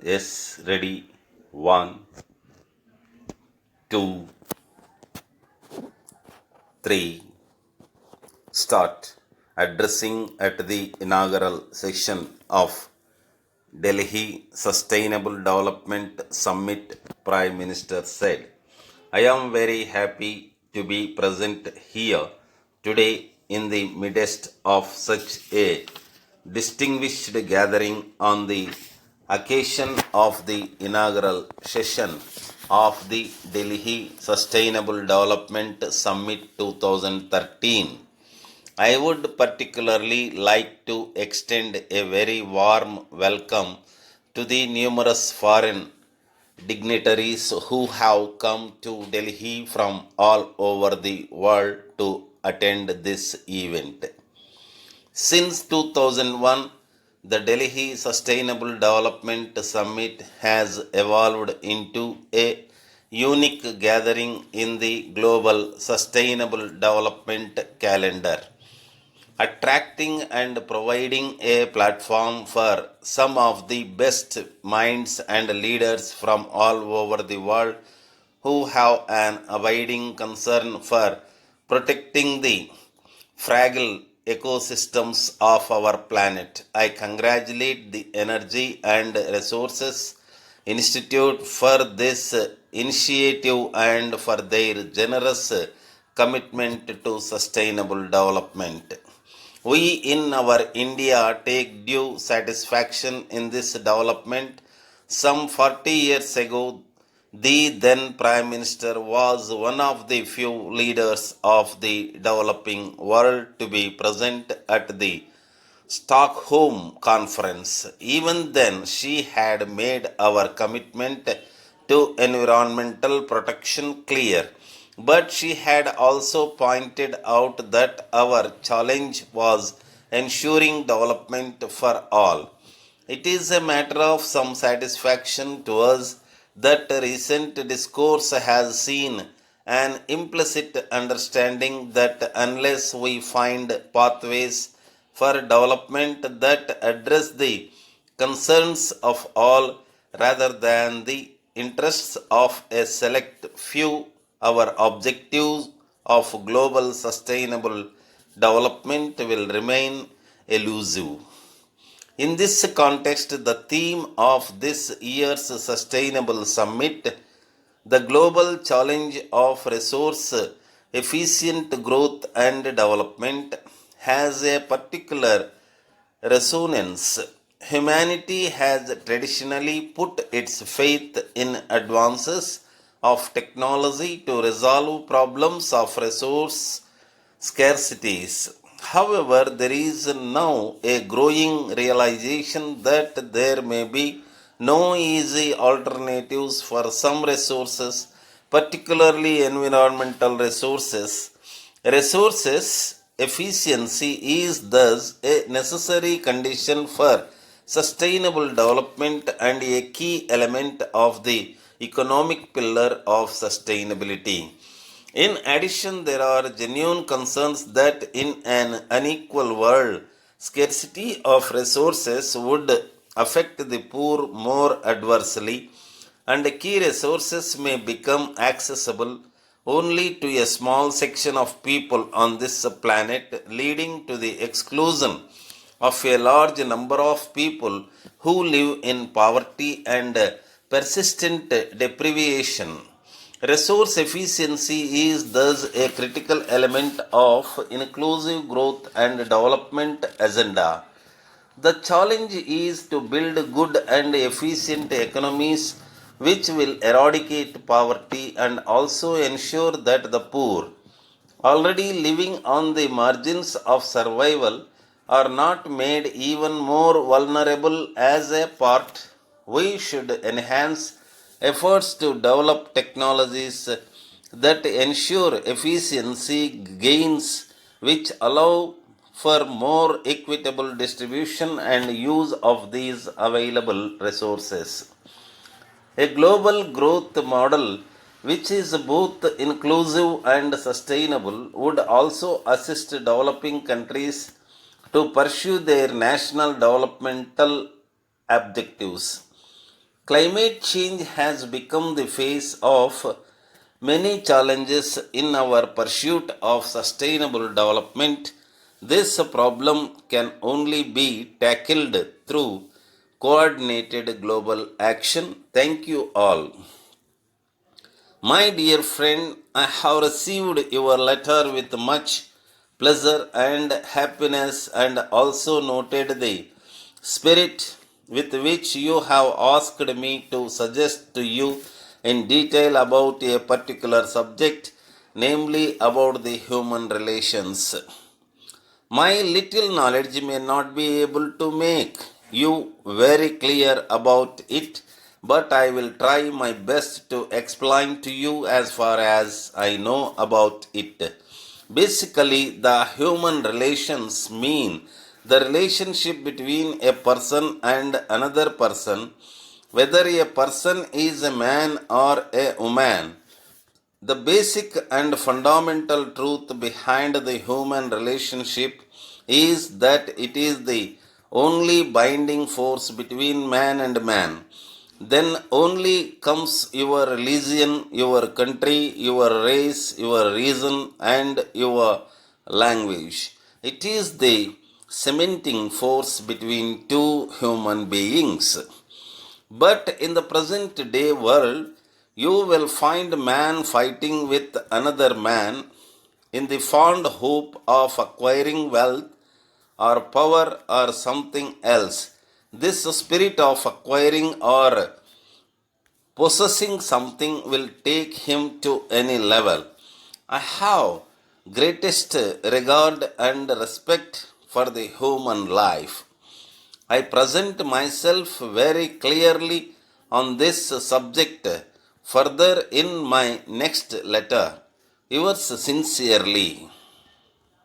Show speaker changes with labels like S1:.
S1: Yes, ready. One, two, three. Start. Addressing at the inaugural session of Delhi Sustainable Development Summit, Prime Minister said, I am very happy to be present here today in the midst of such a distinguished gathering on the occasion of the inaugural session of the Delhi Sustainable Development Summit 2013. I would particularly like to extend a very warm welcome to the numerous foreign dignitaries who have come to Delhi from all over the world to attend this event. Since 2001, the Delhi Sustainable Development Summit has evolved into a unique gathering in the global sustainable development calendar, attracting and providing a platform for some of the best minds and leaders from all over the world who have an abiding concern for protecting the fragile ecosystems of our planet. I congratulate the Energy and Resources Institute for this initiative and for their generous commitment to sustainable development. We in our India take due satisfaction in this development. Some 40 years ago, the then Prime Minister was one of the few leaders of the developing world to be present at the Stockholm Conference. Even then, she had made our commitment to environmental protection clear. But she had also pointed out that our challenge was ensuring development for all. It is a matter of some satisfaction to us that recent discourse has seen an implicit understanding that unless we find pathways for development that address the concerns of all rather than the interests of a select few, our objectives of global sustainable development will remain elusive. In this context, the theme of this year's Sustainable Summit, the global challenge of resource efficient growth and development, has a particular resonance. Humanity has traditionally put its faith in advances of technology to resolve problems of resource scarcities. However, there is now a growing realization that there may be no easy alternatives for some resources, particularly environmental resources. Resources efficiency is thus a necessary condition for sustainable development and a key element of the economic pillar of sustainability. In addition, there are genuine concerns that in an unequal world, scarcity of resources would affect the poor more adversely, and key resources may become accessible only to a small section of people on this planet, leading to the exclusion of a large number of people who live in poverty and persistent deprivation. Resource efficiency is thus a critical element of inclusive growth and development agenda. The challenge is to build good and efficient economies which will eradicate poverty and also ensure that the poor, already living on the margins of survival, are not made even more vulnerable as a part. We should enhance efforts to develop technologies that ensure efficiency gains which allow for more equitable distribution and use of these available resources. A global growth model which is both inclusive and sustainable would also assist developing countries to pursue their national developmental objectives. Climate change has become the face of many challenges in our pursuit of sustainable development. This problem can only be tackled through coordinated global action. Thank you all. My dear friend, I have received your letter with much pleasure and happiness and also noted the spirit with which you have asked me to suggest to you in detail about a particular subject, namely about the human relations. My little knowledge may not be able to make you very clear about it, but I will try my best to explain to you as far as I know about it. Basically, the human relations mean the relationship between a person and another person, whether a person is a man or a woman. The basic and fundamental truth behind the human relationship is that it is the only binding force between man and man. Then only comes your religion, your country, your race, your reason, and your language. It is the cementing force between two human beings. But in the present day world, you will find man fighting with another man in the fond hope of acquiring wealth or power or something else. This spirit of acquiring or possessing something will take him to any level. I have greatest regard and respect for the human life. I present myself very clearly on this subject further in my next letter. Yours sincerely.